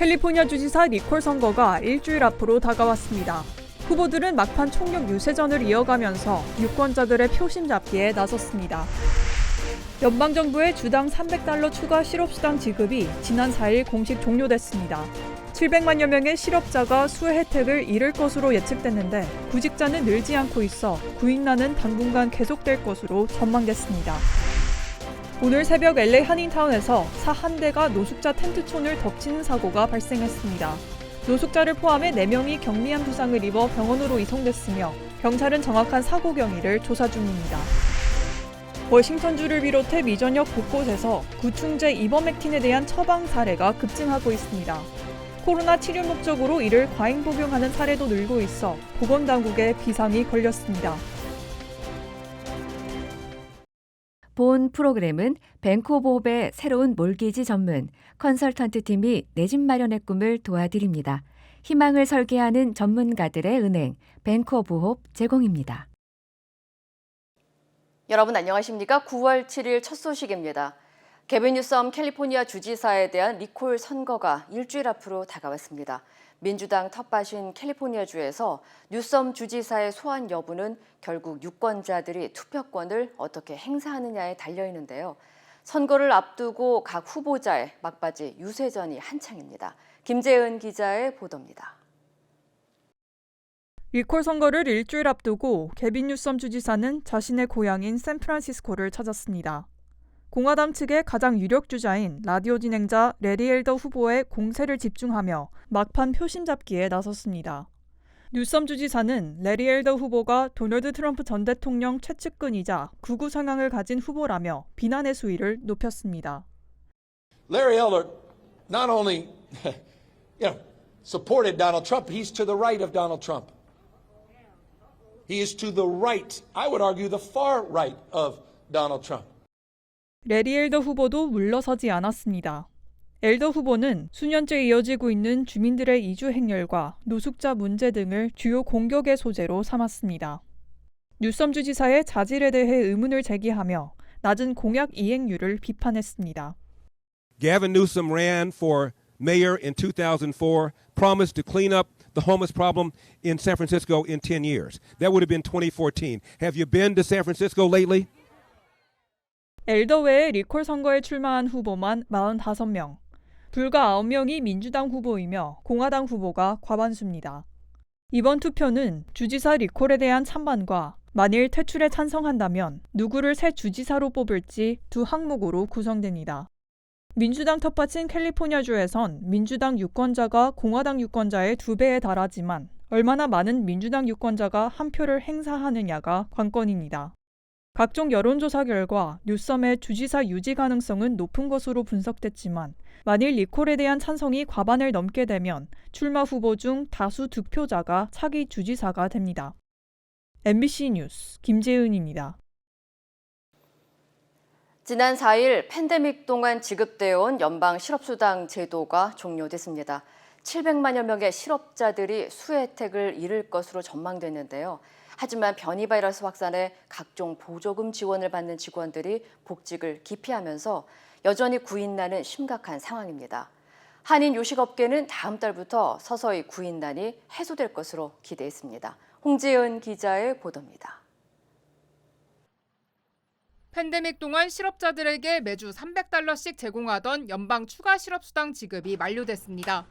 캘리포니아 주지사 리콜 선거가 일주일 앞으로 다가왔습니다. 후보들은 막판 총력 유세전을 이어가면서 유권자들의 표심 잡기에 나섰습니다. 연방정부의 주당 $300 추가 실업수당 지급이 지난 4일 공식 종료됐습니다. 700만여 명의 실업자가 수혜 혜택을 잃을 것으로 예측됐는데 구직자는 늘지 않고 있어 구인난은 당분간 계속될 것으로 전망됐습니다. 오늘 새벽 LA 한인타운에서 차 한 대가 노숙자 텐트촌을 덮치는 사고가 발생했습니다. 노숙자를 포함해 4명이 경미한 부상을 입어 병원으로 이송됐으며 경찰은 정확한 사고 경위를 조사 중입니다. 워싱턴주를 비롯해 미 전역 곳곳에서 구충제 이버맥틴에 대한 처방 사례가 급증하고 있습니다. 코로나 치료 목적으로 이를 과잉 복용하는 사례도 늘고 있어 보건당국에 비상이 걸렸습니다. 본 프로그램은 벤코브홉의 새로운 몰기지 전문 컨설턴트 팀이 내 집 마련의 꿈을 도와드립니다. 희망을 설계하는 전문가들의 은행 벤코브홉 제공입니다. 여러분 안녕하십니까? 9월 7일 첫 소식입니다. 게빈 뉴섬 캘리포니아 주지사에 대한 리콜 선거가 일주일 앞으로 다가왔습니다. 민주당 텃밭인 캘리포니아주에서 뉴섬 주지사의 소환 여부는 결국 유권자들이 투표권을 어떻게 행사하느냐에 달려있는데요. 선거를 앞두고 각 후보자의 막바지 유세전이 한창입니다. 김재은 기자의 보도입니다. 리콜 선거를 일주일 앞두고 게빈 뉴섬 주지사는 자신의 고향인 샌프란시스코를 찾았습니다. 공화당 측의 가장 유력 주자인 라디오 진행자 레리 엘더 후보의 공세를 집중하며 막판 표심 잡기에 나섰습니다. 뉴섬 주지사는 레리 엘더 후보가 도널드 트럼프 전 대통령 최측근이자 극우 성향을 가진 후보라며 비난의 수위를 높였습니다. Larry Elder not only supported Donald Trump, he's to the right of Donald Trump. He is to the right, I would argue the far right of Donald Trump. 레리 엘더 후보도 물러서지 않았습니다. 엘더 후보는 수년째 이어지고 있는 주민들의 이주 행렬과 노숙자 문제 등을 주요 공격의 소재로 삼았습니다. 뉴섬 주지사의 자질에 대해 의문을 제기하며 낮은 공약 이행률을 비판했습니다. Gavin Newsom ran for mayor in 2004, promised to clean up the homeless problem in San Francisco in 10 years. That would have been 2014. Have you been to San Francisco lately? 엘더 외에 리콜 선거에 출마한 후보만 45명, 불과 9명이 민주당 후보이며 공화당 후보가 과반수입니다. 이번 투표는 주지사 리콜에 대한 찬반과 만일 퇴출에 찬성한다면 누구를 새 주지사로 뽑을지 두 항목으로 구성됩니다. 민주당 텃밭인 캘리포니아주에선 민주당 유권자가 공화당 유권자의 2배에 달하지만 얼마나 많은 민주당 유권자가 한 표를 행사하느냐가 관건입니다. 각종 여론조사 결과 뉴섬의 주지사 유지 가능성은 높은 것으로 분석됐지만 만일 리콜에 대한 찬성이 과반을 넘게 되면 출마 후보 중 다수 득표자가 차기 주지사가 됩니다. MBC 뉴스 김재은입니다. 지난 4일 팬데믹 동안 지급되어 온 연방 실업수당 제도가 종료됐습니다. 700만여 명의 실업자들이 수혜 혜택을 잃을 것으로 전망됐는데요. 하지만 변이 바이러스 확산에 각종 보조금 지원을 받는 직원들이 복직을 기피하면서 여전히 구인난은 심각한 상황입니다. 한인 요식업계는 다음 달부터 서서히 구인난이 해소될 것으로 기대했습니다. 홍지은 기자의 보도입니다. 팬데믹 동안 실업자들에게 매주 $300씩 제공하던 연방 추가 실업수당 지급이 만료됐습니다.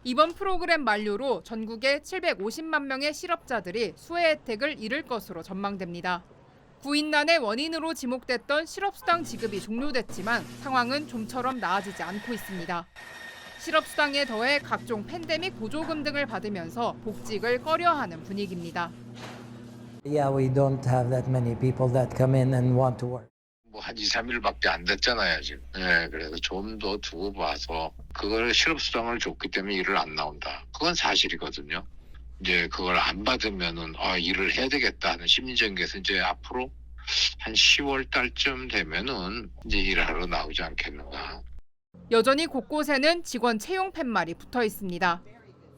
이번 프로그램 만료로 전국의 750만 명의 실업자들이 수혜 혜택을 잃을 것으로 전망됩니다. 구인난의 원인으로 지목됐던 실업수당 지급이 종료됐지만 상황은 좀처럼 나아지지 않고 있습니다. 실업수당에 더해 각종 팬데믹 보조금 등을 받으면서 복직을 꺼려하는 분위기입니다. Yeah, we don't have that many people that come in and want to work. 한 2, 3일밖에 안 됐잖아요, 지금. 네, 그래서 좀 더 두고 봐서 그걸 실업수당을 줬기 때문에 일을 안 나온다. 그건 사실이거든요. 이제 그걸 안 받으면은 일을 해야 되겠다 하는 심리적인 게서 이제 앞으로 한 10월 달쯤 되면은 이제 일하러 나오지 않겠는가. 여전히 곳곳에는 직원 채용 팻말이 붙어 있습니다.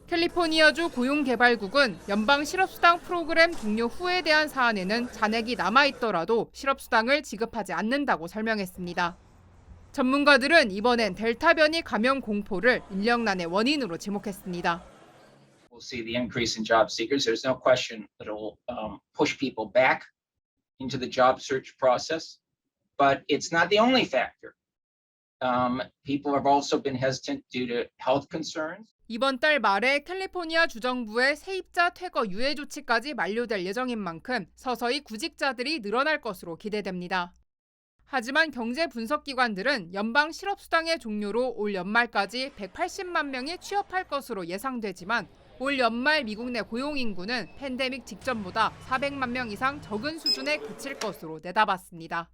캘리포니아주 고용개발국은 연방 실업수당 프로그램 종료 후에 대한 사안에는 잔액이 남아있더라도 실업수당을 지급하지 않는다고 설명했습니다. 전문가들은 이번엔 델타 변이 감염 공포를 인력난의 원인으로 지목했습니다. We'll see the increase in job seekers. There's no question that it will push people back into the job search process, but it's not the only factor. People have also been hesitant due to health concerns. 이번 달 말에 캘리포니아 주정부의 세입자 퇴거 유예 조치까지 만료될 예정인 만큼 서서히 구직자들이 늘어날 것으로 기대됩니다. 하지만 경제 분석기관들은 연방 실업수당의 종료로 올 연말까지 180만 명이 취업할 것으로 예상되지만 올 연말 미국 내 고용인구는 팬데믹 직전보다 400만 명 이상 적은 수준에 그칠 것으로 내다봤습니다.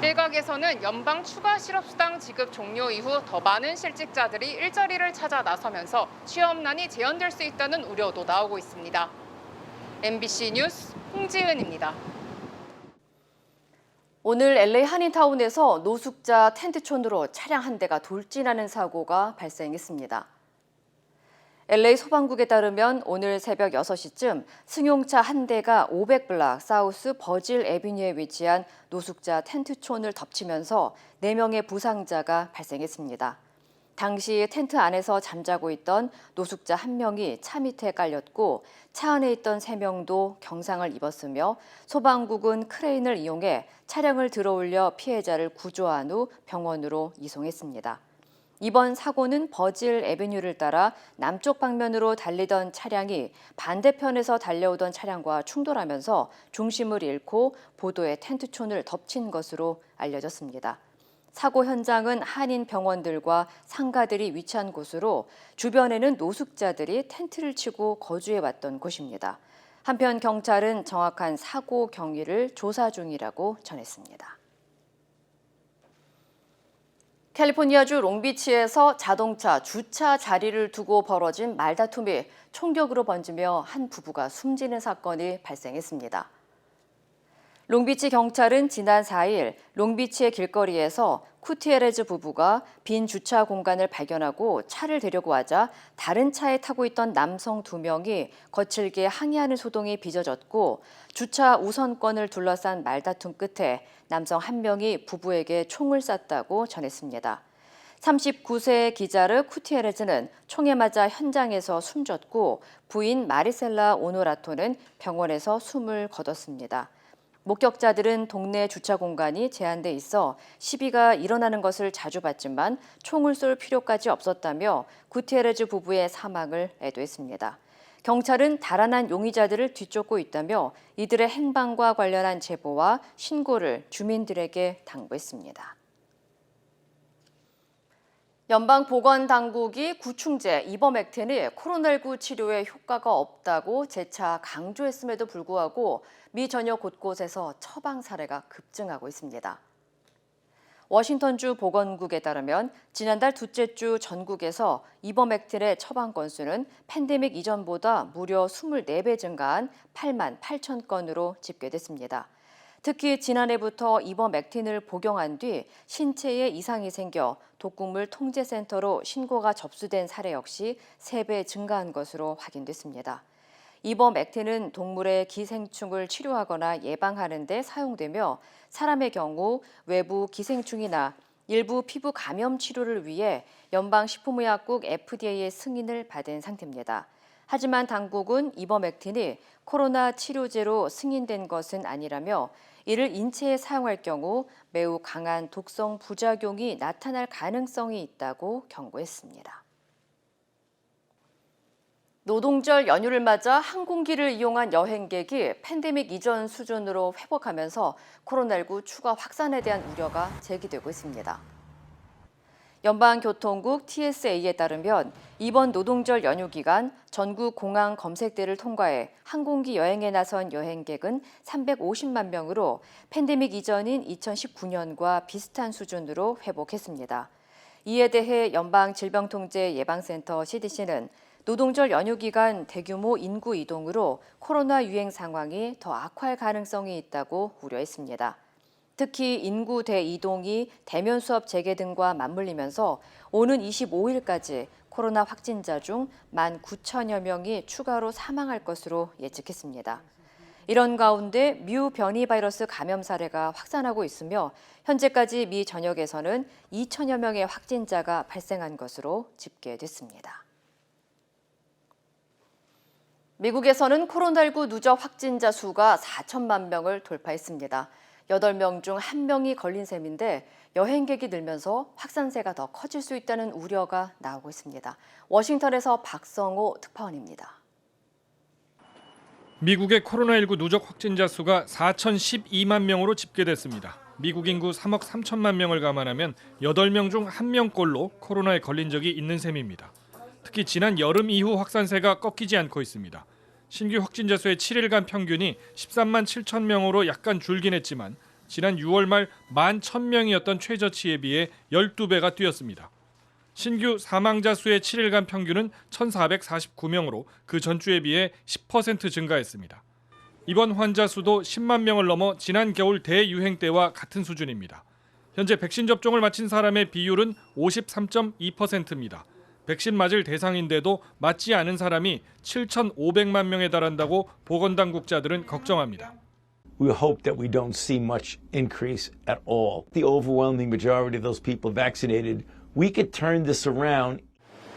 일각에서는 연방 추가 실업수당 지급 종료 이후 더 많은 실직자들이 일자리를 찾아 나서면서 취업난이 재현될 수 있다는 우려도 나오고 있습니다. MBC 뉴스 홍지은입니다. 오늘 LA 한인타운에서 노숙자 텐트촌으로 차량 한 대가 돌진하는 사고가 발생했습니다. LA 소방국에 따르면 오늘 새벽 6시쯤 승용차 한 대가 500블락 사우스 버질 애비뉴에 위치한 노숙자 텐트촌을 덮치면서 4명의 부상자가 발생했습니다. 당시 텐트 안에서 잠자고 있던 노숙자 1명이 차 밑에 깔렸고 차 안에 있던 3명도 경상을 입었으며 소방국은 크레인을 이용해 차량을 들어올려 피해자를 구조한 후 병원으로 이송했습니다. 이번 사고는 버질 애비뉴를 따라 남쪽 방면으로 달리던 차량이 반대편에서 달려오던 차량과 충돌하면서 중심을 잃고 보도의 텐트촌을 덮친 것으로 알려졌습니다. 사고 현장은 한인 병원들과 상가들이 위치한 곳으로 주변에는 노숙자들이 텐트를 치고 거주해왔던 곳입니다. 한편 경찰은 정확한 사고 경위를 조사 중이라고 전했습니다. 캘리포니아주 롱비치에서 자동차 주차 자리를 두고 벌어진 말다툼이 총격으로 번지며 한 부부가 숨지는 사건이 발생했습니다. 롱비치 경찰은 지난 4일 롱비치의 길거리에서 쿠티에레즈 부부가 빈 주차 공간을 발견하고 차를 데려고 하자 다른 차에 타고 있던 남성 2명이 거칠게 항의하는 소동이 빚어졌고 주차 우선권을 둘러싼 말다툼 끝에 남성 1명이 부부에게 총을 쐈다고 전했습니다. 39세의 기자르 쿠티에레즈는 총에 맞아 현장에서 숨졌고 부인 마리셀라 오노라토는 병원에서 숨을 거뒀습니다. 목격자들은 동네 주차 공간이 제한돼 있어 시비가 일어나는 것을 자주 봤지만 총을 쏠 필요까지 없었다며 구티에레즈 부부의 사망을 애도했습니다. 경찰은 달아난 용의자들을 뒤쫓고 있다며 이들의 행방과 관련한 제보와 신고를 주민들에게 당부했습니다. 연방보건당국이 구충제 이버맥틴이 코로나19 치료에 효과가 없다고 재차 강조했음에도 불구하고 미 전역 곳곳에서 처방 사례가 급증하고 있습니다. 워싱턴주 보건국에 따르면 지난달 둘째 주 전국에서 이버맥틴의 처방 건수는 팬데믹 이전보다 무려 24배 증가한 8만 8천 건으로 집계됐습니다. 특히 지난해부터 이버맥틴을 복용한 뒤 신체에 이상이 생겨 독극물 통제센터로 신고가 접수된 사례 역시 3배 증가한 것으로 확인됐습니다. 이버맥틴은 동물의 기생충을 치료하거나 예방하는 데 사용되며 사람의 경우 외부 기생충이나 일부 피부 감염 치료를 위해 연방식품의약국 FDA의 승인을 받은 상태입니다. 하지만 당국은 이버맥틴이 코로나 치료제로 승인된 것은 아니라며 이를 인체에 사용할 경우 매우 강한 독성 부작용이 나타날 가능성이 있다고 경고했습니다. 노동절 연휴를 맞아 항공기를 이용한 여행객이 팬데믹 이전 수준으로 회복하면서 코로나19 추가 확산에 대한 우려가 제기되고 있습니다. 연방교통국 TSA에 따르면 이번 노동절 연휴 기간 전국 공항 검색대를 통과해 항공기 여행에 나선 여행객은 350만 명으로 팬데믹 이전인 2019년과 비슷한 수준으로 회복했습니다. 이에 대해 연방질병통제예방센터 CDC는 노동절 연휴 기간 대규모 인구 이동으로 코로나 유행 상황이 더 악화할 가능성이 있다고 우려했습니다. 특히 인구 대이동이 대면 수업 재개 등과 맞물리면서 오는 25일까지 코로나 확진자 중 19,000여 명이 추가로 사망할 것으로 예측했습니다. 이런 가운데 뮤 변이 바이러스 감염 사례가 확산하고 있으며 현재까지 미 전역에서는 2천여 명의 확진자가 발생한 것으로 집계됐습니다. 미국에서는 코로나19 누적 확진자 수가 4천만 명을 돌파했습니다. 8명 중 1명이 걸린 셈인데 여행객이 늘면서 확산세가 더 커질 수 있다는 우려가 나오고 있습니다. 워싱턴에서 박성호 특파원입니다. 미국의 코로나19 누적 확진자 수가 4,012만 명으로 집계됐습니다. 미국 인구 3억 3천만 명을 감안하면 8명 중 1명꼴로 코로나에 걸린 적이 있는 셈입니다. 특히 지난 여름 이후 확산세가 꺾이지 않고 있습니다. 신규 확진자 수의 7일간 평균이 13만 7천 명으로 약간 줄긴 했지만 지난 6월 말 11,000명이었던 최저치에 비해 12배가 뛰었습니다. 신규 사망자 수의 7일간 평균은 1,449명으로 그 전주에 비해 10% 증가했습니다. 이번 환자 수도 10만 명을 넘어 지난 겨울 대유행 때와 같은 수준입니다. 현재 백신 접종을 마친 사람의 비율은 53.2%입니다. 백신 맞을 대상인데도 맞지 않은 사람이 7,500만 명에 달한다고 보건당국자들은 걱정합니다. We hope that we don't see much increase at all. The overwhelming majority of those people vaccinated, we could turn this around.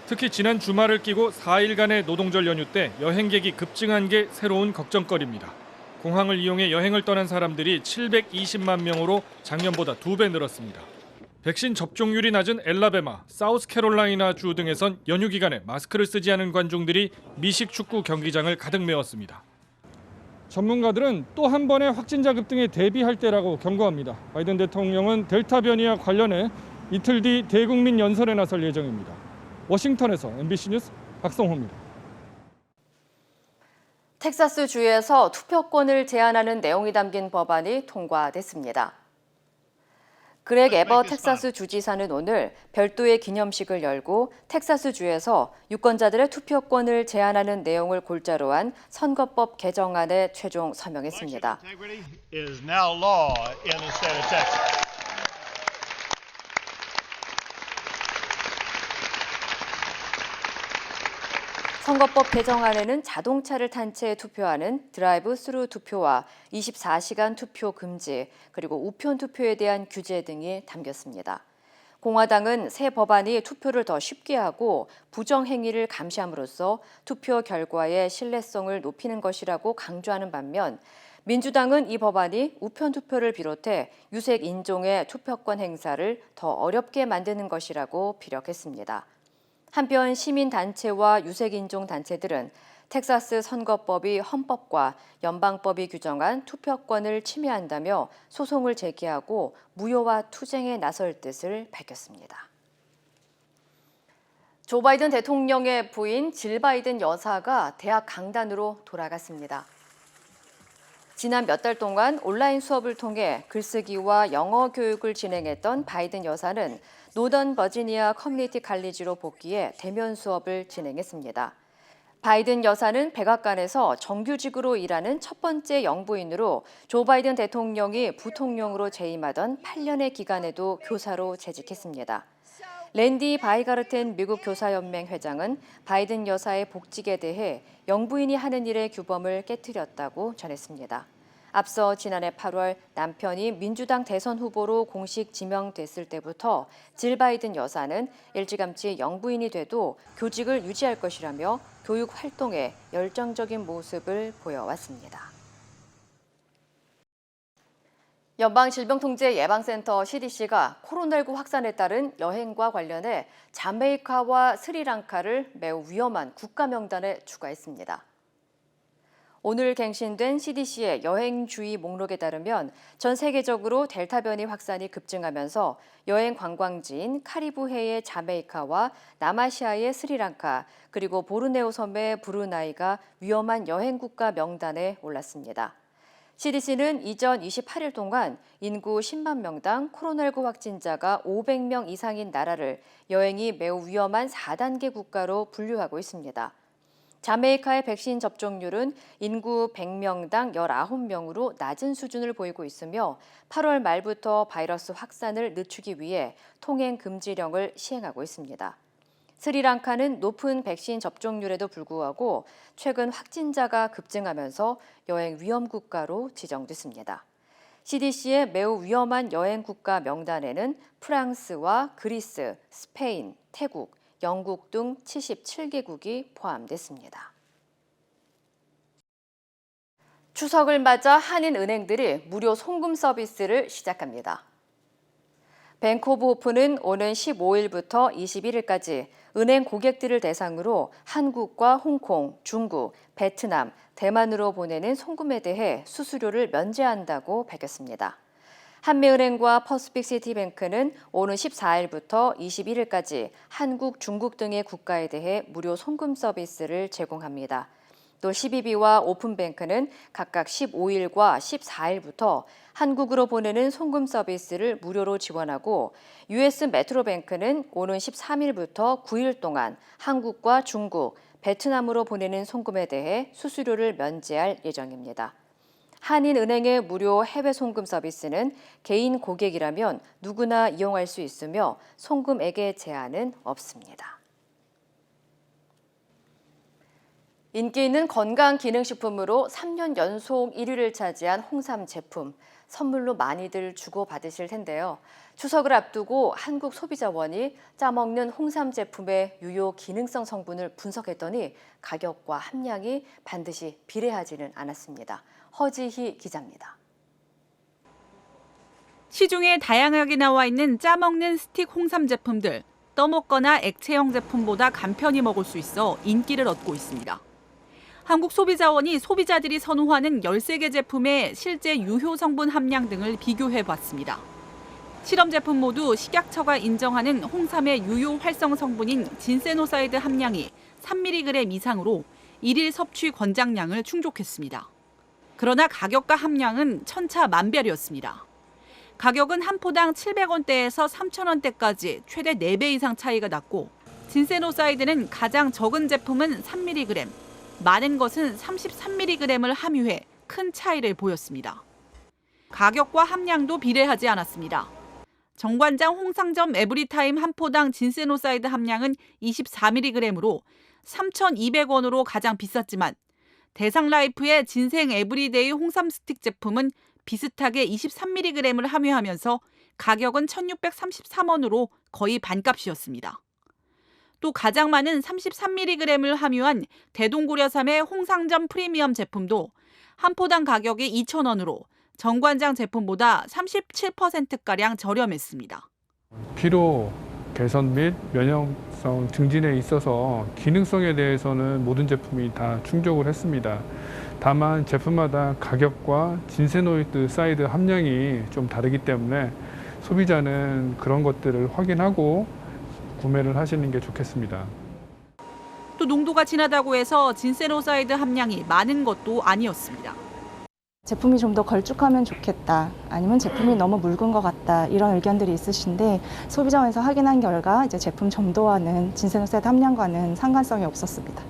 특히 지난 주말을 끼고 4일간의 노동절 연휴 때 여행객이 급증한 게 새로운 걱정거리입니다. 공항을 이용해 여행을 떠난 사람들이 720만 명으로 작년보다 2배 늘었습니다. 백신 접종률이 낮은 엘라베마, 사우스캐롤라이나 주 등에선 연휴 기간에 마스크를 쓰지 않은 관중들이 미식 축구 경기장을 가득 메웠습니다. 전문가들은 또 한 번의 확진자 급등에 대비할 때라고 경고합니다. 바이든 대통령은 델타 변이와 관련해 이틀 뒤 대국민 연설에 나설 예정입니다. 워싱턴에서 MBC 뉴스 박성호입니다. 텍사스 주에서 투표권을 제한하는 내용이 담긴 법안이 통과됐습니다. 그렉 에버 텍사스 주지사는 오늘 별도의 기념식을 열고 텍사스 주에서 유권자들의 투표권을 제한하는 내용을 골자로 한 선거법 개정안에 최종 서명했습니다. 선거법 개정안에는 자동차를 탄 채 투표하는 드라이브 스루 투표와 24시간 투표 금지, 그리고 우편 투표에 대한 규제 등이 담겼습니다. 공화당은 새 법안이 투표를 더 쉽게 하고 부정 행위를 감시함으로써 투표 결과의 신뢰성을 높이는 것이라고 강조하는 반면 민주당은 이 법안이 우편 투표를 비롯해 유색 인종의 투표권 행사를 더 어렵게 만드는 것이라고 피력했습니다. 한편 시민단체와 유색인종 단체들은 텍사스 선거법이 헌법과 연방법이 규정한 투표권을 침해한다며 소송을 제기하고 무효화 투쟁에 나설 뜻을 밝혔습니다. 조 바이든 대통령의 부인 질 바이든 여사가 대학 강단으로 돌아갔습니다. 지난 몇 달 동안 온라인 수업을 통해 글쓰기와 영어 교육을 진행했던 바이든 여사는 노던 버지니아 커뮤니티 칼리지로 복귀해 대면 수업을 진행했습니다. 바이든 여사는 백악관에서 정규직으로 일하는 첫 번째 영부인으로 조 바이든 대통령이 부통령으로 재임하던 8년의 기간에도 교사로 재직했습니다. 랜디 바이가르텐 미국 교사연맹 회장은 바이든 여사의 복직에 대해 영부인이 하는 일의 규범을 깨트렸다고 전했습니다. 앞서 지난해 8월 남편이 민주당 대선 후보로 공식 지명됐을 때부터 질 바이든 여사는 일찌감치 영부인이 돼도 교직을 유지할 것이라며 교육 활동에 열정적인 모습을 보여왔습니다. 연방질병통제예방센터 CDC가 코로나19 확산에 따른 여행과 관련해 자메이카와 스리랑카를 매우 위험한 국가 명단에 추가했습니다. 오늘 갱신된 CDC의 여행 주의 목록에 따르면 전 세계적으로 델타 변이 확산이 급증하면서 여행 관광지인 카리브해의 자메이카와 남아시아의 스리랑카, 그리고 보르네오 섬의 브루나이가 위험한 여행 국가 명단에 올랐습니다. CDC는 이전 28일 동안 인구 10만 명당 코로나19 확진자가 500명 이상인 나라를 여행이 매우 위험한 4단계 국가로 분류하고 있습니다. 자메이카의 백신 접종률은 인구 100명당 19명으로 낮은 수준을 보이고 있으며 8월 말부터 바이러스 확산을 늦추기 위해 통행 금지령을 시행하고 있습니다. 스리랑카는 높은 백신 접종률에도 불구하고 최근 확진자가 급증하면서 여행 위험 국가로 지정됐습니다. CDC의 매우 위험한 여행 국가 명단에는 프랑스와 그리스, 스페인, 태국, 영국 등 77개국이 포함됐습니다. 추석을 맞아 한인은행들이 무료 송금 서비스를 시작합니다. 뱅크 오브 호프는 오는 15일부터 21일까지 은행 고객들을 대상으로 한국과 홍콩, 중국, 베트남, 대만으로 보내는 송금에 대해 수수료를 면제한다고 밝혔습니다. 한미은행과 퍼스픽시티뱅크는 오는 14일부터 21일까지 한국, 중국 등의 국가에 대해 무료 송금 서비스를 제공합니다. 또 CBB와 오픈뱅크는 각각 15일과 14일부터 한국으로 보내는 송금 서비스를 무료로 지원하고 US 메트로뱅크는 오는 13일부터 9일 동안 한국과 중국, 베트남으로 보내는 송금에 대해 수수료를 면제할 예정입니다. 한인은행의 무료 해외 송금 서비스는 개인 고객이라면 누구나 이용할 수 있으며 송금액의 제한은 없습니다. 인기 있는 건강기능식품으로 3년 연속 1위를 차지한 홍삼 제품, 선물로 많이들 주고받으실 텐데요. 추석을 앞두고 한국소비자원이 짜먹는 홍삼 제품의 유효 기능성 성분을 분석했더니 가격과 함량이 반드시 비례하지는 않았습니다. 허지희 기자입니다. 시중에 다양하게 나와 있는 짜먹는 스틱 홍삼 제품들, 떠먹거나 액체형 제품보다 간편히 먹을 수 있어 인기를 얻고 있습니다. 한국소비자원이 소비자들이 선호하는 13개 제품의 실제 유효 성분 함량 등을 비교해봤습니다. 실험 제품 모두 식약처가 인정하는 홍삼의 유효 활성 성분인 진세노사이드 함량이 3mg 이상으로 1일 섭취 권장량을 충족했습니다. 그러나 가격과 함량은 천차만별이었습니다. 가격은 한 포당 700원대에서 3,000원대까지 최대 4배 이상 차이가 났고 진세노사이드는 가장 적은 제품은 3mg, 많은 것은 33mg을 함유해 큰 차이를 보였습니다. 가격과 함량도 비례하지 않았습니다. 정관장 홍상점 에브리타임 한 포당 진세노사이드 함량은 24mg으로 3,200원으로 가장 비쌌지만 대상라이프의 진생 에브리데이 홍삼 스틱 제품은 비슷하게 23mg을 함유하면서 가격은 1,633원으로 거의 반값이었습니다. 또 가장 많은 33mg을 함유한 대동고려삼의 홍상점 프리미엄 제품도 한 포당 가격이 2,000원으로 정관장 제품보다 37%가량 저렴했습니다. 피로 개선 및 면역성 증진에 있어서 기능성에 대해서는 모든 제품이 다 충족을 했습니다. 다만 제품마다 가격과 진세노이드 사이드 함량이 좀 다르기 때문에 소비자는 그런 것들을 확인하고 구매를 하시는 게 좋겠습니다. 또 농도가 진하다고 해서 진세노사이드 함량이 많은 것도 아니었습니다. 제품이 좀 더 걸쭉하면 좋겠다, 아니면 제품이 너무 묽은 것 같다, 이런 의견들이 있으신데 소비자원에서 확인한 결과 이제 제품 점도와는 진세노사이드 함량과는 상관성이 없었습니다.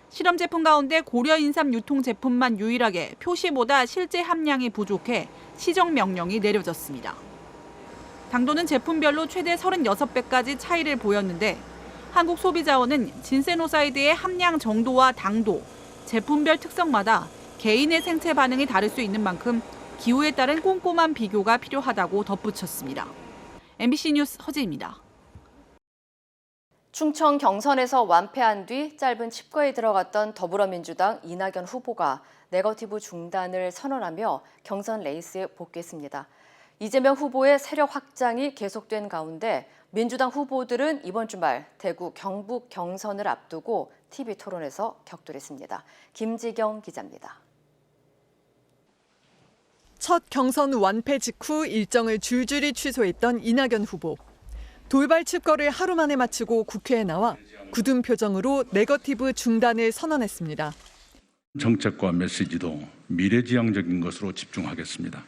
실험 제품 가운데 고려 인삼 유통 제품만 유일하게 표시보다 실제 함량이 부족해 시정 명령이 내려졌습니다. 당도는 제품별로 최대 36배까지 차이를 보였는데 한국소비자원은 진세노사이드의 함량 정도와 당도, 제품별 특성마다 개인의 생체 반응이 다를 수 있는 만큼 기호에 따른 꼼꼼한 비교가 필요하다고 덧붙였습니다. MBC 뉴스 허지입니다. 충청 경선에서 완패한 뒤 짧은 칩거에 들어갔던 더불어민주당 이낙연 후보가 네거티브 중단을 선언하며 경선 레이스에 복귀했습니다. 이재명 후보의 세력 확장이 계속된 가운데 민주당 후보들은 이번 주말 대구 경북 경선을 앞두고 TV 토론에서 격돌했습니다. 김지경 기자입니다. 첫 경선 완패 직후 일정을 줄줄이 취소했던 이낙연 후보. 돌발 칩거를 하루 만에 마치고 국회에 나와 굳은 표정으로 네거티브 중단을 선언했습니다. 정책과 메시지도 미래지향적인 것으로 집중하겠습니다.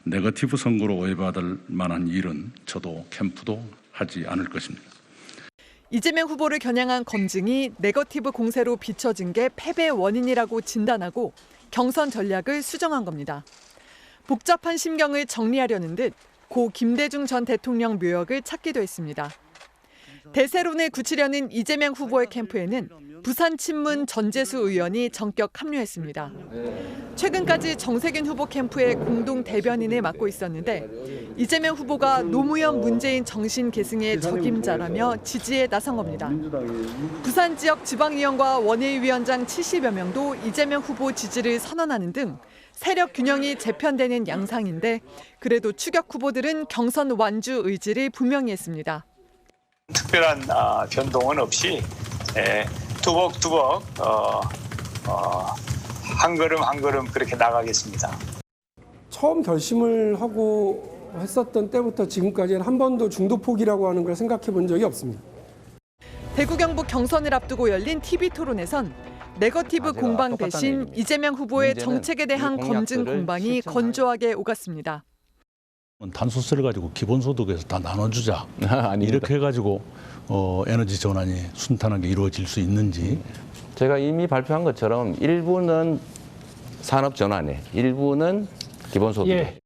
네거티브 선거로 오해받을 만한 일은 저도 캠프도 하지 않을 것입니다. 이재명 후보를 겨냥한 검증이 네거티브 공세로 비춰진 게 패배 원인이라고 진단하고 경선 전략을 수정한 겁니다. 복잡한 심경을 정리하려는 듯 고 김대중 전 대통령 묘역을 찾기도 했습니다. 대세론을 굳히려는 이재명 후보의 캠프에는 부산 친문 전재수 의원이 전격 합류했습니다. 최근까지 정세균 후보 캠프의 공동 대변인을 맡고 있었는데 이재명 후보가 노무현 문재인 정신 계승의 적임자라며 지지에 나선 겁니다. 부산 지역 지방의원과 원외위원장 70여 명도 이재명 후보 지지를 선언하는 등 세력 균형이 재편되는 양상인데 그래도 추격 후보들은 경선 완주 의지를 분명히 했습니다. 특별한 변동은 없이 두벅두벅 한 걸음 한 걸음 그렇게 나가겠습니다. 처음 결심을 하고 했었던 때부터 지금까지는 한 번도 중도 포기라고 하는 걸 생각해 본 적이 없습니다. 대구 경북 경선을 앞두고 열린 TV토론에선 네거티브 공방 대신 이재명 후보의 정책에 대한 검증 공방이 건조하게 오갔습니다. 탄소세를 가지고 기본소득에서 다 나눠주자 이렇게 해가지고 에너지 전환이 순탄하게 이루어질 수 있는지. 제가 이미 발표한 것처럼 일부는 산업 전환에, 일부는 기본소득에.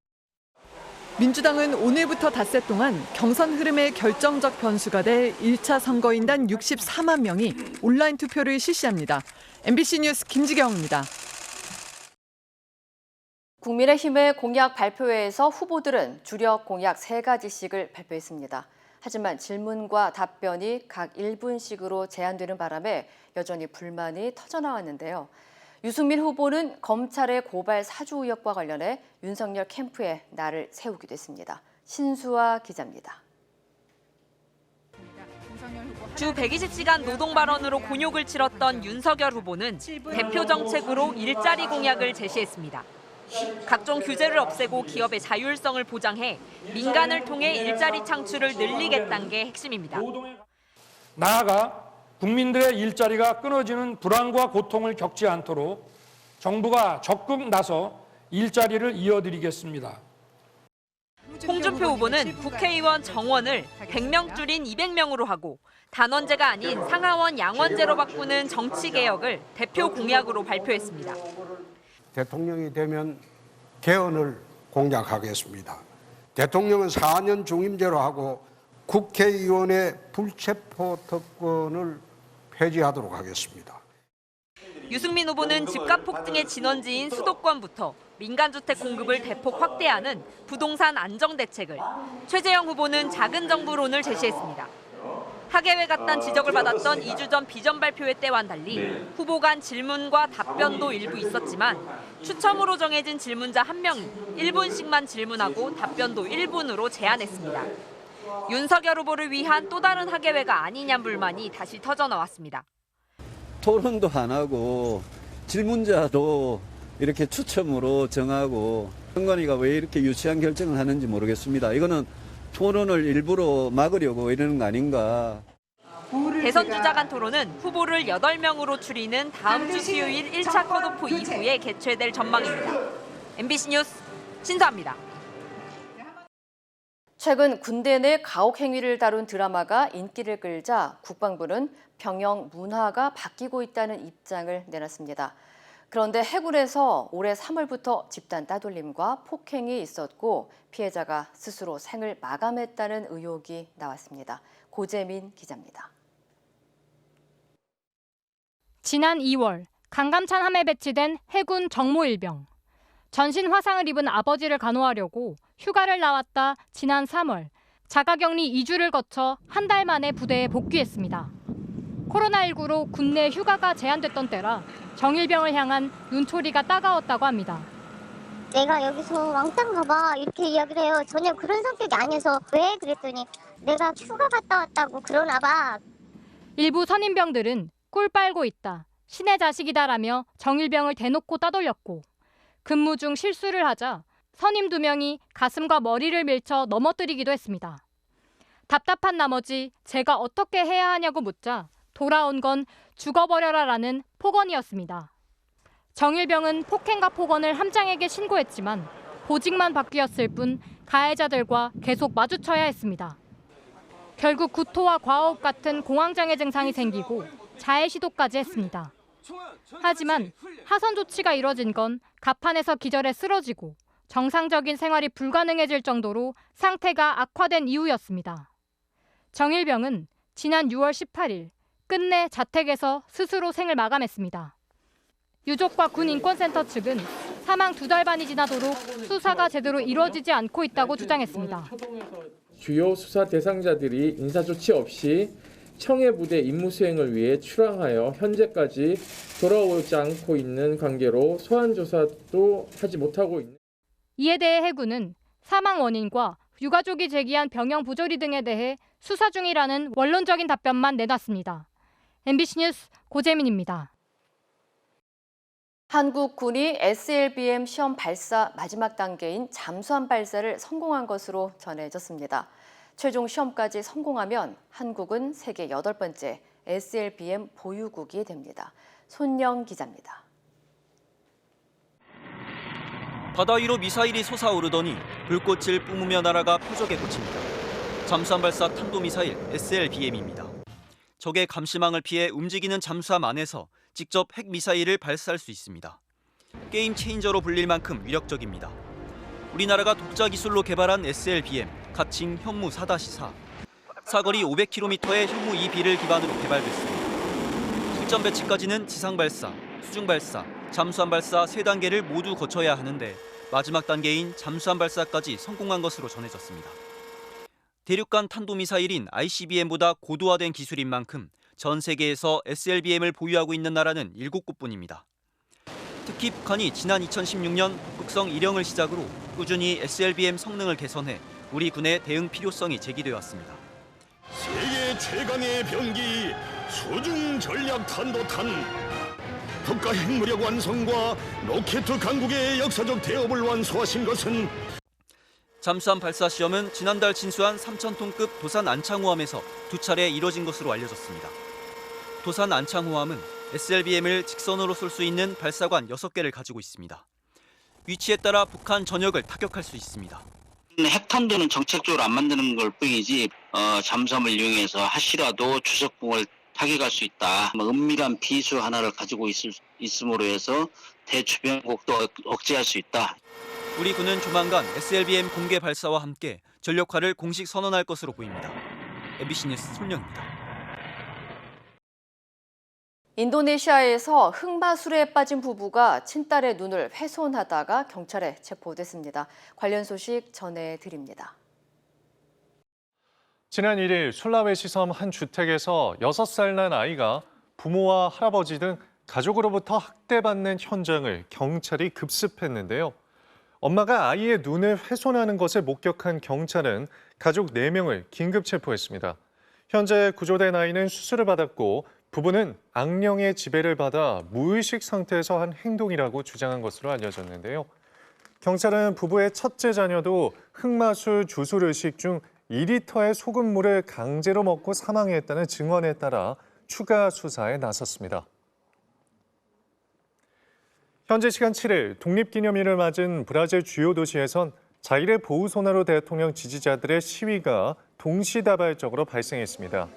민주당은 오늘부터 닷새 동안 경선 흐름의 결정적 변수가 될 1차 선거인단 64만 명이 온라인 투표를 실시합니다. MBC 뉴스 김지경입니다. 국민의힘의 공약 발표회에서 후보들은 주력 공약 3가지씩을 발표했습니다. 하지만 질문과 답변이 각 1분씩으로 제한되는 바람에 여전히 불만이 터져나왔는데요. 유승민 후보는 검찰의 고발 사주 의혹과 관련해 윤석열 캠프에 날을 세우기도 했습니다. 신수아 기자입니다. 주 120시간 노동 발언으로 곤욕을 치렀던 윤석열 후보는 대표 정책으로 일자리 공약을 제시했습니다. 각종 규제를 없애고 기업의 자율성을 보장해 민간을 통해 일자리 창출을 늘리겠다는 게 핵심입니다. 나아가 국민들의 일자리가 끊어지는 불안과 고통을 겪지 않도록 정부가 적극 나서 일자리를 이어드리겠습니다. 홍준표 후보는 국회의원 정원을 100명 줄인 200명으로 하고 단원제가 아닌 상하원 양원제로 바꾸는 정치개혁을 대표 공약으로 발표했습니다. 대통령이 되면 개헌을 공약하겠습니다. 대통령은 4년 중임제로 하고 국회의원의 불체포 특권을 폐지하도록 하겠습니다. 유승민 후보는 집값 폭등의 진원지인 수도권부터 민간주택 공급을 대폭 확대하는 부동산 안정 대책을, 최재형 후보는 작은 정부론을 제시했습니다. 하계회 같다는 지적을 받았던 2주 전 비전 발표회 때와는 달리 후보 간 질문과 답변도 일부 있었지만 추첨으로 정해진 질문자 1명이 1분씩만 질문하고 답변도 1분으로 제한했습니다. 윤석열 후보를 위한 또 다른 하계회가 아니냐는 불만이 다시 터져나왔습니다. 토론도 안 하고 질문자도 이렇게 추첨으로 정하고 선관위가 왜 이렇게 유치한 결정을 하는지 모르겠습니다. 이거는 토론을 일부러 막으려고 이러는 거 아닌가. 대선 주자 간 토론은 후보를 8명으로 줄이는 다음 주 수요일 1차 컷오프 이후에 개최될 전망입니다. MBC 뉴스 신수아입니다. 최근 군대 내 가혹 행위를 다룬 드라마가 인기를 끌자 국방부는 병영 문화가 바뀌고 있다는 입장을 내놨습니다. 그런데 해군에서 올해 3월부터 집단 따돌림과 폭행이 있었고 피해자가 스스로 생을 마감했다는 의혹이 나왔습니다. 고재민 기자입니다. 지난 2월 강감찬 함에 배치된 해군 정모일병. 전신 화상을 입은 아버지를 간호하려고 휴가를 나왔다 지난 3월 자가격리 2주를 거쳐 한 달 만에 부대에 복귀했습니다. 코로나19로 국내 휴가가 제한됐던 때라 정일병을 향한 눈초리가 따가웠다고 합니다. 내가 여기서 왕따 가봐 이렇게 이야기를 해요. 전혀 그런 성격이 아니어서 왜 그랬더니 내가 휴가 갔다 왔다고 그러나 봐. 일부 선임병들은 꿀 빨고 있다, 신의 자식이다라며 정일병을 대놓고 따돌렸고 근무 중 실수를 하자 선임 2명이 가슴과 머리를 밀쳐 넘어뜨리기도 했습니다. 답답한 나머지 제가 어떻게 해야 하냐고 묻자 돌아온 건 죽어버려라라는 폭언이었습니다. 정일병은 폭행과 폭언을 함장에게 신고했지만 보직만 바뀌었을 뿐 가해자들과 계속 마주쳐야 했습니다. 결국 구토와 과호흡 같은 공황장애 증상이 생기고 자해 시도까지 했습니다. 하지만 하선 조치가 이뤄진 건 갑판에서 기절해 쓰러지고 정상적인 생활이 불가능해질 정도로 상태가 악화된 이후였습니다. 정일병은 지난 6월 18일 끝내 자택에서 스스로 생을 마감했습니다. 유족과 군 인권센터 측은 사망 2달 반이 지나도록 수사가 제대로 이루어지지 않고 있다고 주장했습니다. 주요 수사 대상자들이 인사조치 없이 청해 부대 임무 수행을 위해 출항하여 현재까지 돌아오지 않고 있는 관계로 소환 조사도 하지 못하고 있는. 이에 대해 해군은 사망 원인과 유가족이 제기한 병영 부조리 등에 대해 수사 중이라는 원론적인 답변만 내놨습니다. MBC 뉴스 고재민입니다. 한국 군이 SLBM 시험 발사 마지막 단계인 잠수함 발사를 성공한 것으로 전해졌습니다. 최종 시험까지 성공하면 한국은 세계 8번째 SLBM 보유국이 됩니다. 손영 기자입니다. 바다 위로 미사일이 솟아오르더니 불꽃을 뿜으며 날아가 표적에 꽂힙니다. 잠수함 발사 탄도미사일 SLBM입니다. 적의 감시망을 피해 움직이는 잠수함 안에서 직접 핵미사일을 발사할 수 있습니다. 게임 체인저로 불릴 만큼 위력적입니다. 우리나라가 독자 기술로 개발한 SLBM, 가칭 현무 4-4. 사거리 500km의 현무 2B를 기반으로 개발됐습니다. 출전 배치까지는 지상 발사, 수중 발사, 잠수함 발사 3단계를 모두 거쳐야 하는데 마지막 단계인 잠수함 발사까지 성공한 것으로 전해졌습니다. 대륙간 탄도미사일인 ICBM보다 고도화된 기술인 만큼 전 세계에서 SLBM을 보유하고 있는 나라는 7곳뿐입니다. 특히 북한이 지난 2016년 북극성 일형을 시작으로 꾸준히 SLBM 성능을 개선해 우리 군의 대응 필요성이 제기되어 왔습니다. 세계 최강의 병기 수중 전략 탄도탄, 국가 핵무력 완성과 로켓 강국의 역사적 대업을 완수하신 것은 잠수함 발사 시험은 지난달 진수한 3,000톤급 도산 안창호함에서 2차례 이뤄진 것으로 알려졌습니다. 도산 안창호함은 SLBM을 직선으로 쏠 수 있는 발사관 6개를 가지고 있습니다. 위치에 따라 북한 전역을 타격할 수 있습니다. 핵탄두는 정책적으로 안 만드는 걸 뿐이지 잠수함을 이용해서 하시라도 주석봉을 타격할 수 있다. 은밀한 비수 하나를 가지고 있음으로 해서 대주변국도 억제할 수 있다. 우리 군은 조만간 SLBM 공개 발사와 함께 전력화를 공식 선언할 것으로 보입니다. MBC 뉴스 손영입니다. 인도네시아에서 흑마술에 빠진 부부가 친딸의 눈을 훼손하다가 경찰에 체포됐습니다. 관련 소식 전해드립니다. 지난 1일 술라웨시 섬 한 주택에서 6살 난 아이가 부모와 할아버지 등 가족으로부터 학대받는 현장을 경찰이 급습했는데요. 엄마가 아이의 눈을 훼손하는 것을 목격한 경찰은 가족 4명을 긴급 체포했습니다. 현재 구조된 아이는 수술을 받았고 부부는 악령의 지배를 받아 무의식 상태에서 한 행동이라고 주장한 것으로 알려졌는데요. 경찰은 부부의 첫째 자녀도 흑마술 주술 의식 중 2리터의 소금물을 강제로 먹고 사망했다는 증언에 따라 추가 수사에 나섰습니다. 현지 시간 7일 독립기념일을 맞은 브라질 주요 도시에선 자일의 보우소나루 대통령 지지자들의 시위가 동시다발적으로 발생했습니다.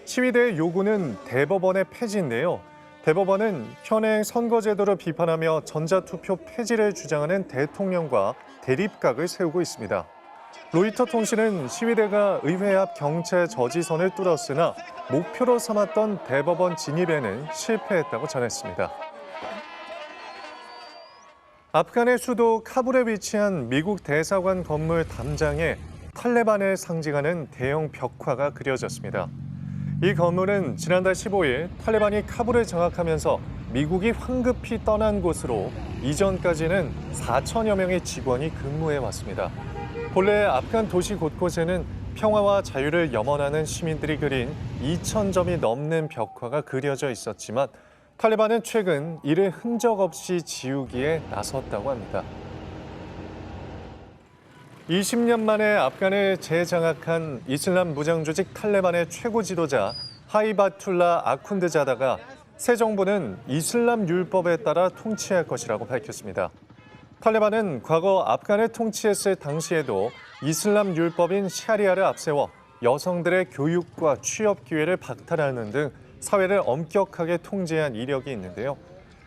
시위대의 요구는 대법원의 폐지인데요. 대법원은 현행 선거제도를 비판하며 전자투표 폐지를 주장하는 대통령과 대립각을 세우고 있습니다. 로이터 통신은 시위대가 의회 앞 경체 저지선을 뚫었으나 목표로 삼았던 대법원 진입에는 실패했다고 전했습니다. 아프간의 수도 카불에 위치한 미국 대사관 건물 담장에 탈레반을 상징하는 대형 벽화가 그려졌습니다. 이 건물은 지난달 15일 탈레반이 카불을 장악하면서 미국이 황급히 떠난 곳으로 이전까지는 4천여 명의 직원이 근무해왔습니다. 본래 아프간 도시 곳곳에는 평화와 자유를 염원하는 시민들이 그린 2,000점이 넘는 벽화가 그려져 있었지만 탈레반은 최근 이를 흔적 없이 지우기에 나섰다고 합니다. 20년 만에 아프간을 재장악한 이슬람 무장 조직 탈레반의 최고 지도자 하이바툴라 아쿤드자다가 새 정부는 이슬람 율법에 따라 통치할 것이라고 밝혔습니다. 탈레반은 과거 아프간을 통치했을 당시에도 이슬람 율법인 샤리아를 앞세워 여성들의 교육과 취업 기회를 박탈하는 등 사회를 엄격하게 통제한 이력이 있는데요.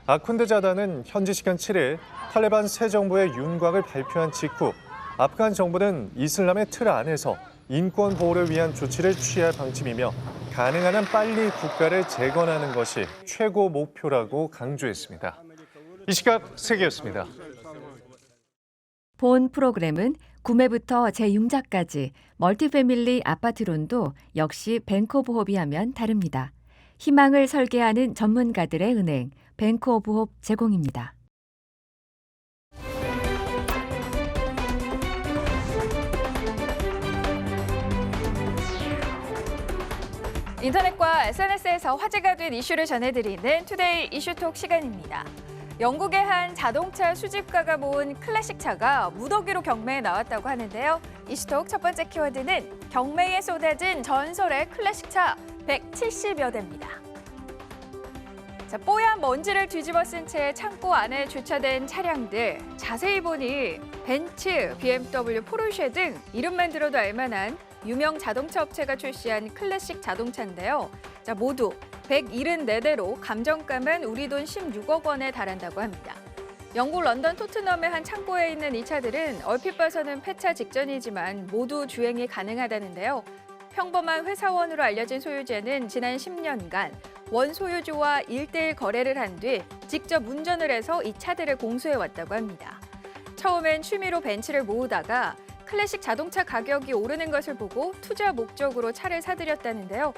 아쿤드자다는 현지 시간 7일 탈레반 새 정부의 윤곽을 발표한 직후 아프간 정부는 이슬람의 틀 안에서 인권 보호를 위한 조치를 취할 방침이며 가능한 한 빨리 국가를 재건하는 것이 최고 목표라고 강조했습니다. 이 시각 세계였습니다. 본 프로그램은 구매부터 재융자까지 멀티패밀리 아파트론도 역시 뱅크 오브 홉이 하면 다릅니다. 희망을 설계하는 전문가들의 은행, 뱅크 오브 홉 제공입니다. 인터넷과 SNS에서 화제가 된 이슈를 전해드리는 투데이 이슈톡 시간입니다. 영국의 한 자동차 수집가가 모은 클래식 차가 무더기로 경매에 나왔다고 하는데요. 이슈톡 첫 번째 키워드는 경매에 쏟아진 전설의 클래식 차 170여 대입니다. 자, 뽀얀 먼지를 뒤집어 쓴 채 창고 안에 주차된 차량들. 자세히 보니 벤츠, BMW, 포르쉐 등 이름만 들어도 알만한 유명 자동차 업체가 출시한 클래식 자동차인데요. 자, 모두 174대로 감정가만 우리 돈 16억 원에 달한다고 합니다. 영국 런던 토트넘의 한 창고에 있는 이 차들은 얼핏 봐서는 폐차 직전이지만 모두 주행이 가능하다는데요. 평범한 회사원으로 알려진 소유자는 지난 10년간 원소유주와 1:1 거래를 한 뒤 직접 운전을 해서 이 차들을 공수해왔다고 합니다. 처음엔 취미로 벤츠를 모으다가 클래식 자동차 가격이 오르는 것을 보고 투자 목적으로 차를 사들였다는데요.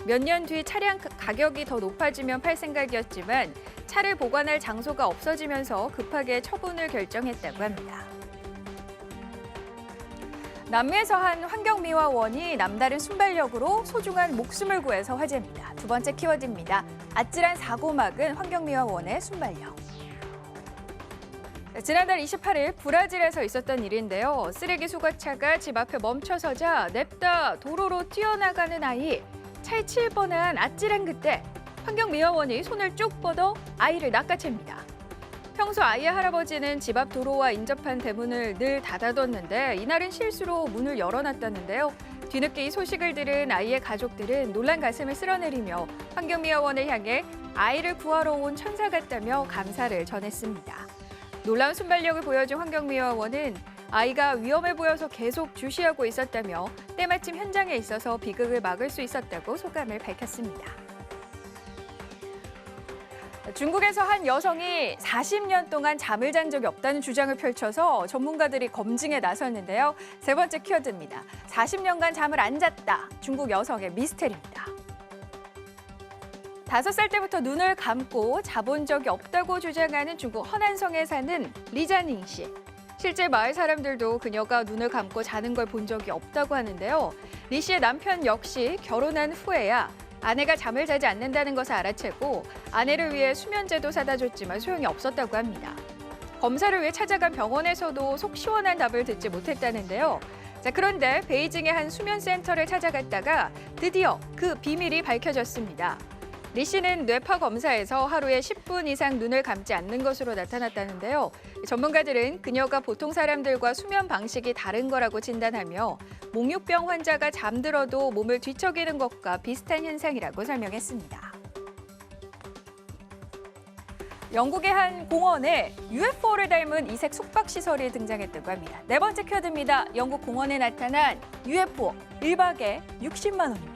몇 년 뒤 차량 가격이 더 높아지면 팔 생각이었지만 차를 보관할 장소가 없어지면서 급하게 처분을 결정했다고 합니다. 남미에서 한 환경미화원이 남다른 순발력으로 소중한 목숨을 구해서 화제입니다. 두 번째 키워드입니다. 아찔한 사고 막은 환경미화원의 순발력. 지난달 28일 브라질에서 있었던 일인데요. 쓰레기 수거차가 집 앞에 멈춰서자 냅다 도로로 뛰어나가는 아이. 차에 치일 뻔한 아찔한 그때 환경미화원이 손을 쭉 뻗어 아이를 낚아챕니다. 평소 아이의 할아버지는 집 앞 도로와 인접한 대문을 늘 닫아뒀는데 이날은 실수로 문을 열어놨다는데요. 뒤늦게 이 소식을 들은 아이의 가족들은 놀란 가슴을 쓸어내리며 환경미화원을 향해 아이를 구하러 온 천사 같다며 감사를 전했습니다. 놀라운 순발력을 보여준 환경미화원은 아이가 위험해 보여서 계속 주시하고 있었다며 때마침 현장에 있어서 비극을 막을 수 있었다고 소감을 밝혔습니다. 중국에서 한 여성이 40년 동안 잠을 잔 적이 없다는 주장을 펼쳐서 전문가들이 검증에 나섰는데요. 세 번째 키워드입니다. 40년간 잠을 안 잤다. 중국 여성의 미스테리입니다. 5살 때부터 눈을 감고 자본 적이 없다고 주장하는 중국 허난성에 사는 리자닝 씨. 실제 마을 사람들도 그녀가 눈을 감고 자는 걸 본 적이 없다고 하는데요. 리 씨의 남편 역시 결혼한 후에야 아내가 잠을 자지 않는다는 것을 알아채고 아내를 위해 수면제도 사다 줬지만 소용이 없었다고 합니다. 검사를 위해 찾아간 병원에서도 속 시원한 답을 듣지 못했다는데요. 자, 그런데 베이징의 한 수면센터를 찾아갔다가 드디어 그 비밀이 밝혀졌습니다. 리 씨는 뇌파 검사에서 하루에 10분 이상 눈을 감지 않는 것으로 나타났다는데요. 전문가들은 그녀가 보통 사람들과 수면 방식이 다른 거라고 진단하며 목유병 환자가 잠들어도 몸을 뒤척이는 것과 비슷한 현상이라고 설명했습니다. 영국의 한 공원에 UFO를 닮은 이색 숙박시설이 등장했다고 합니다. 네 번째 키워드입니다. 영국 공원에 나타난 UFO, 1박에 60만 원입니다.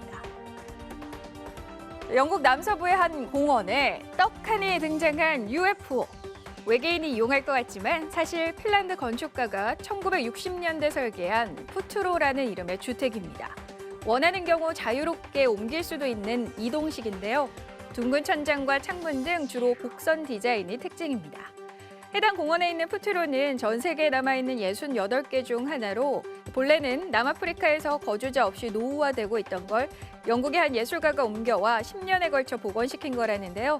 영국 남서부의 한 공원에 떡하니 등장한 UFO. 외계인이 이용할 것 같지만 사실 핀란드 건축가가 1960년대 설계한 푸트로라는 이름의 주택입니다. 원하는 경우 자유롭게 옮길 수도 있는 이동식인데요. 둥근 천장과 창문 등 주로 곡선 디자인이 특징입니다. 해당 공원에 있는 푸트로는 전 세계에 남아있는 68개 중 하나로 본래는 남아프리카에서 거주자 없이 노후화되고 있던 걸 영국의 한 예술가가 옮겨와 10년에 걸쳐 복원시킨 거라는데요.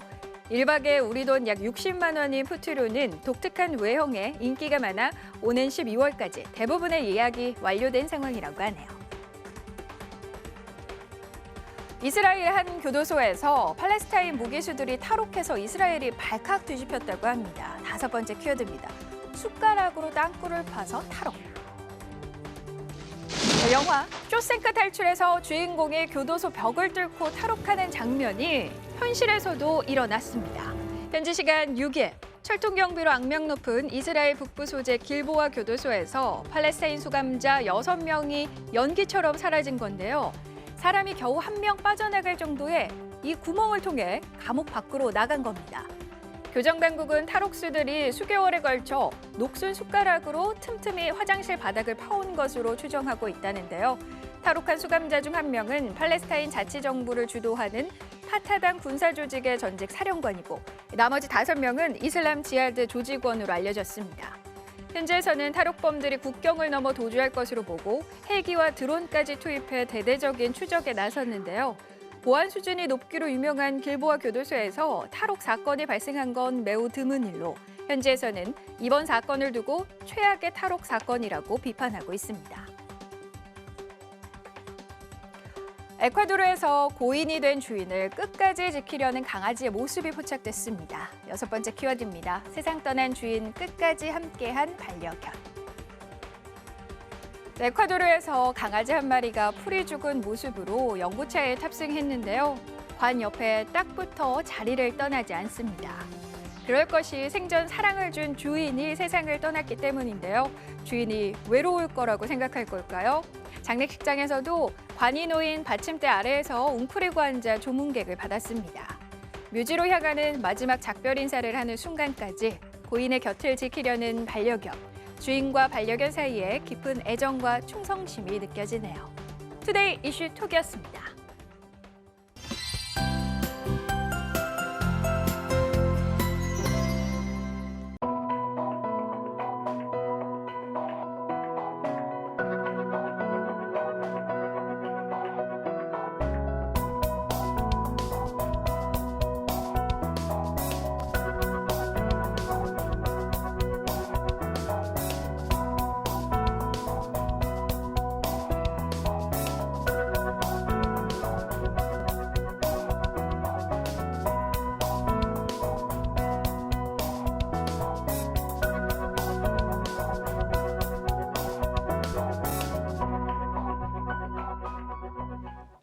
1박에 우리 돈 약 60만 원인 푸트로는 독특한 외형에 인기가 많아 오는 12월까지 대부분의 예약이 완료된 상황이라고 하네요. 이스라엘 한 교도소에서 팔레스타인 무기수들이 탈옥해서 이스라엘이 발칵 뒤집혔다고 합니다. 5번째 키워드입니다. 숟가락으로 땅굴을 파서 탈옥. 영화 쇼생크 탈출에서 주인공이 교도소 벽을 뚫고 탈옥하는 장면이 현실에서도 일어났습니다. 현지 시간 6일 철통 경비로 악명 높은 이스라엘 북부 소재 길보아 교도소에서 팔레스타인 수감자 6명이 연기처럼 사라진 건데요. 사람이 겨우 한 명 빠져나갈 정도의 이 구멍을 통해 감옥 밖으로 나간 겁니다. 교정당국은 탈옥수들이 수개월에 걸쳐 녹슨 숟가락으로 틈틈이 화장실 바닥을 파온 것으로 추정하고 있다는데요. 탈옥한 수감자 중 한 명은 팔레스타인 자치정부를 주도하는 파타당 군사조직의 전직 사령관이고 나머지 5명은 이슬람 지하드 조직원으로 알려졌습니다. 현지에서는 탈옥범들이 국경을 넘어 도주할 것으로 보고 헬기와 드론까지 투입해 대대적인 추적에 나섰는데요. 보안 수준이 높기로 유명한 길보아 교도소에서 탈옥 사건이 발생한 건 매우 드문 일로 현지에서는 이번 사건을 두고 최악의 탈옥 사건이라고 비판하고 있습니다. 에콰도르에서 고인이 된 주인을 끝까지 지키려는 강아지의 모습이 포착됐습니다. 6번째 키워드입니다. 세상 떠난 주인 끝까지 함께한 반려견. 에콰도르에서 강아지 한 마리가 풀이 죽은 모습으로 연구차에 탑승했는데요. 관 옆에 딱 붙어 자리를 떠나지 않습니다. 그럴 것이 생전 사랑을 준 주인이 세상을 떠났기 때문인데요. 주인이 외로울 거라고 생각할 걸까요? 장례식장에서도 관이 놓인 받침대 아래에서 웅크리고 앉아 조문객을 받았습니다. 묘지로 향하는 마지막 작별 인사를 하는 순간까지 고인의 곁을 지키려는 반려견. 주인과 반려견 사이에 깊은 애정과 충성심이 느껴지네요. 투데이 이슈 톡이었습니다.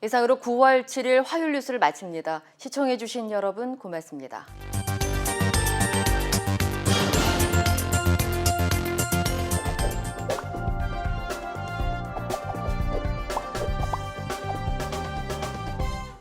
이상으로 9월 7일 화요일 뉴스를 마칩니다. 시청해주신 여러분 고맙습니다.